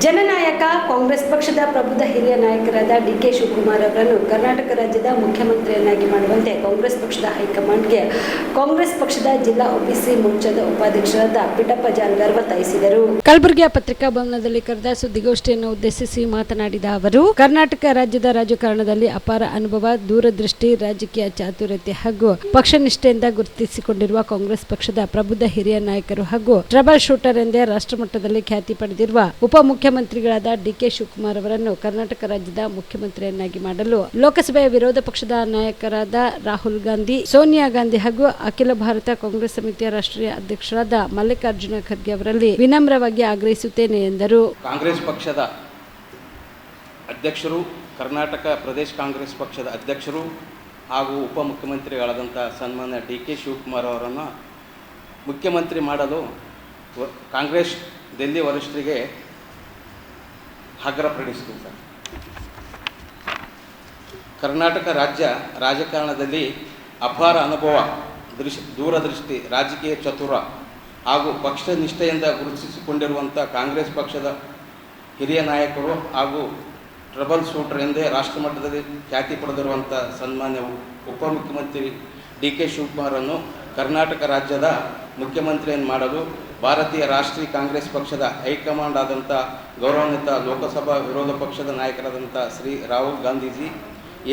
ಜನನಾಯಕ ಕಾಂಗ್ರೆಸ್ ಪಕ್ಷದ ಪ್ರಬುದ್ಧ ಹಿರಿಯ ನಾಯಕರಾದ ಡಿಕೆ ಶಿವಕುಮಾರ್ ಅವರನ್ನು ಕರ್ನಾಟಕ ರಾಜ್ಯದ ಮುಖ್ಯಮಂತ್ರಿಯನ್ನಾಗಿ ಮಾಡುವಂತೆ ಕಾಂಗ್ರೆಸ್ ಪಕ್ಷದ ಹೈಕಮಾಂಡ್ಗೆ ಕಾಂಗ್ರೆಸ್ ಪಕ್ಷದ ಜಿಲ್ಲಾ ಒಬಿಸಿ ಮೋರ್ಚಾದ ಉಪಾಧ್ಯಕ್ಷರಾದ ಪಿಟಪ್ಪ ಜಾನ್ಗರ್ ಒತ್ತಾಯಿಸಿದರು. ಕಲಬುರಗಿಯ ಪತ್ರಿಕಾ ಭವನದಲ್ಲಿ ಕರೆದ ಸುದ್ದಿಗೋಷ್ಠಿಯನ್ನು ಉದ್ದೇಶಿಸಿ ಮಾತನಾಡಿದ ಅವರು, ಕರ್ನಾಟಕ ರಾಜ್ಯದ ರಾಜಕಾರಣದಲ್ಲಿ ಅಪಾರ ಅನುಭವ, ದೂರದೃಷ್ಟಿ, ರಾಜಕೀಯ ಚಾತುರ್ಯತೆ ಹಾಗೂ ಪಕ್ಷನಿಷ್ಠೆಯಿಂದ ಗುರುತಿಸಿಕೊಂಡಿರುವ ಕಾಂಗ್ರೆಸ್ ಪಕ್ಷದ ಪ್ರಬುದ್ಧ ಹಿರಿಯ ನಾಯಕರು ಹಾಗೂ ಟ್ರಬಲ್ ಶೂಟರ್ ಎಂದೇ ರಾಷ್ಟ್ರಮಟ್ಟದಲ್ಲಿ ಖ್ಯಾತಿ ಪಡೆದಿರುವ ಉಪಮುಖ್ಯಮಂತ್ರಿಗಳಾದ ಡಿಕೆ ಶಿವಕುಮಾರ್ ಅವರನ್ನು ಕರ್ನಾಟಕ ರಾಜ್ಯದ ಮುಖ್ಯಮಂತ್ರಿಯನ್ನಾಗಿ ಮಾಡಲು ಲೋಕಸಭೆಯ ವಿರೋಧ ಪಕ್ಷದ ನಾಯಕರಾದ ರಾಹುಲ್ ಗಾಂಧಿ, ಸೋನಿಯಾ ಗಾಂಧಿ ಹಾಗೂ ಅಖಿಲ ಭಾರತ ಕಾಂಗ್ರೆಸ್ ಸಮಿತಿಯ ರಾಷ್ಟ್ರೀಯ ಅಧ್ಯಕ್ಷರಾದ ಮಲ್ಲಿಕಾರ್ಜುನ ಖರ್ಗೆ ಅವರಲ್ಲಿ ವಿನಮ್ರವಾಗಿ ಆಗ್ರಹಿಸುತ್ತೇನೆ ಎಂದರು. ಕಾಂಗ್ರೆಸ್ ಪಕ್ಷದ ಅಧ್ಯಕ್ಷರು, ಕರ್ನಾಟಕ ಪ್ರದೇಶ ಕಾಂಗ್ರೆಸ್ ಪಕ್ಷದ ಅಧ್ಯಕ್ಷರು ಹಾಗೂ ಉಪಮುಖ್ಯಮಂತ್ರಿಗಳಾದಂಥ ಸನ್ಮಾನ್ಯ ಡಿಕೆ ಶಿವಕುಮಾರ್ ಅವರನ್ನು ಮುಖ್ಯಮಂತ್ರಿ ಮಾಡಲು ಕಾಂಗ್ರೆಸ್ ದಿಲ್ಲಿ ವರಿಷ್ಠರಿಗೆ ಆಗ್ರಹಪಡಿಸಿತು ಸರ್. ಕರ್ನಾಟಕ ರಾಜ್ಯ ರಾಜಕಾರಣದಲ್ಲಿ ಅಪಾರ ಅನುಭವ, ದೂರದೃಷ್ಟಿ, ರಾಜಕೀಯ ಚತುರ ಹಾಗೂ ಪಕ್ಷ ನಿಷ್ಠೆಯಿಂದ ಗುರುತಿಸಿಕೊಂಡಿರುವಂಥ ಕಾಂಗ್ರೆಸ್ ಪಕ್ಷದ ಹಿರಿಯ ನಾಯಕರು ಹಾಗೂ ಟ್ರಬಲ್ ಶೂಟರ್ ಎಂದೇ ರಾಷ್ಟ್ರಮಟ್ಟದಲ್ಲಿ ಖ್ಯಾತಿ ಪಡೆದಿರುವಂಥ ಸನ್ಮಾನ್ಯ ಉಪಮುಖ್ಯಮಂತ್ರಿ ಡಿ ಕೆ ಶಿವಕುಮಾರನ್ನು ಕರ್ನಾಟಕ ರಾಜ್ಯದ ಮುಖ್ಯಮಂತ್ರಿಯನ್ನು ಮಾಡಲು ಭಾರತೀಯ ರಾಷ್ಟ್ರೀಯ ಕಾಂಗ್ರೆಸ್ ಪಕ್ಷದ ಹೈಕಮಾಂಡ್ ಆದಂಥ ಗೌರವಾನ್ವಿತ ಲೋಕಸಭಾ ವಿರೋಧ ಪಕ್ಷದ ನಾಯಕರಾದಂಥ ಶ್ರೀ ರಾಹುಲ್ ಗಾಂಧೀಜಿ,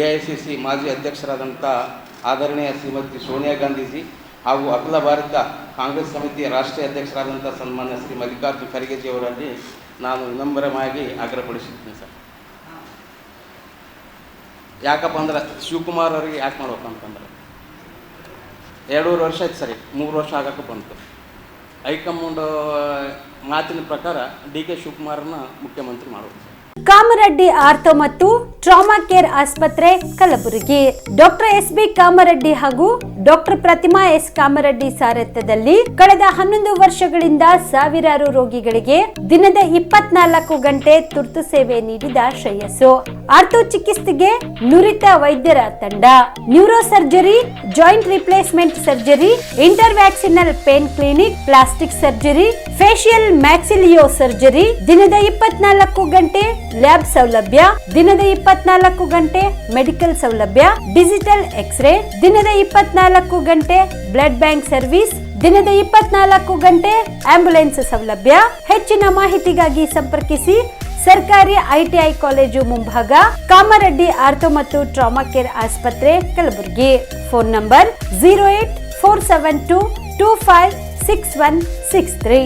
AICC ಮಾಜಿ ಅಧ್ಯಕ್ಷರಾದಂಥ ಆದರಣೀಯ ಶ್ರೀಮತಿ ಸೋನಿಯಾ ಗಾಂಧೀಜಿ ಹಾಗೂ ಅಖಿಲ ಭಾರತ ಕಾಂಗ್ರೆಸ್ ಸಮಿತಿಯ ರಾಷ್ಟ್ರೀಯ ಅಧ್ಯಕ್ಷರಾದಂಥ ಸನ್ಮಾನ್ಯ ಶ್ರೀ ಮಲ್ಲಿಕಾರ್ಜುನ ಖರ್ಗೆಜಿ ಅವರಲ್ಲಿ ನಾನು ವಿನಮ್ರವಾಗಿ ಆಗ್ರಹಪಡಿಸುತ್ತೇನೆ ಸರ್. ಯಾಕಪ್ಪ ಅಂದ್ರೆ ಶಿವಕುಮಾರ್ ಅವರಿಗೆ ಯಾಕೆ ಮಾಡ್ಬೇಕು ಅಂತಂದ್ರೆ 2.5 ವರ್ಷ ಆಯ್ತು ಸರಿ, 3 ವರ್ಷ ಆಗಕ್ಕೆ ಬಂತು. ಹೈಕಮಾಂಡ್ ಮಾತಿನ ಪ್ರಕಾರ ಡಿ ಕೆ ಶಿವಕುಮಾರನ್ನ ಮುಖ್ಯಮಂತ್ರಿ ಮಾಡೋದು. ಕಾಮರೆಡ್ಡಿ ಆರ್ಥೋ ಮತ್ತು ಟ್ರಾಮಾ ಕೇರ್ ಆಸ್ಪತ್ರೆ ಕಲಬುರಗಿ. ಡಾಕ್ಟರ್ SB ಕಾಮರೆಡ್ಡಿ ಹಾಗೂ ಡಾಕ್ಟರ್ ಪ್ರತಿಮಾ S ಕಾಮರೆಡ್ಡಿ ಸಾರಥ್ಯದಲ್ಲಿ ಕಳೆದ 11 ವರ್ಷಗಳಿಂದ ಸಾವಿರಾರು ರೋಗಿಗಳಿಗೆ ದಿನದ 24 ಗಂಟೆ ತುರ್ತು ಸೇವೆ ನೀಡಿದ ಶ್ರೇಯಸ್ಸು. ಆರ್ಥೋ ಚಿಕಿತ್ಸೆಗೆ ನುರಿತ ವೈದ್ಯರ ತಂಡ, neuro surgery, joint replacement surgery, interventional pain clinic, plastic surgery, facial maxillo surgery, ದಿನದ 24 ಗಂಟೆ ಲ್ಯಾಬ್ ಸೌಲಭ್ಯ, ದಿನದ 24 ಗಂಟೆ ಮೆಡಿಕಲ್ ಸೌಲಭ್ಯ, ಡಿಜಿಟಲ್ ಎಕ್ಸ್ರೇ, ದಿನದ 24 ಗಂಟೆ ಬ್ಲಡ್ ಬ್ಯಾಂಕ್ ಸರ್ವಿಸ್, ದಿನದ 24 ಗಂಟೆ ಆಂಬ್ಯುಲೆನ್ಸ್ ಸೌಲಭ್ಯ. ಹೆಚ್ಚಿನ ಮಾಹಿತಿಗಾಗಿ ಸಂಪರ್ಕಿಸಿ ಸರ್ಕಾರಿ ITI ಕಾಲೇಜು ಮುಂಭಾಗ, ಕಾಮರೆಡ್ಡಿ ಆರ್ಥೋ ಮತ್ತು ಟ್ರಾಮಾ ಕೇರ್ ಆಸ್ಪತ್ರೆ ಕಲಬುರಗಿ. Phone number 084722566163.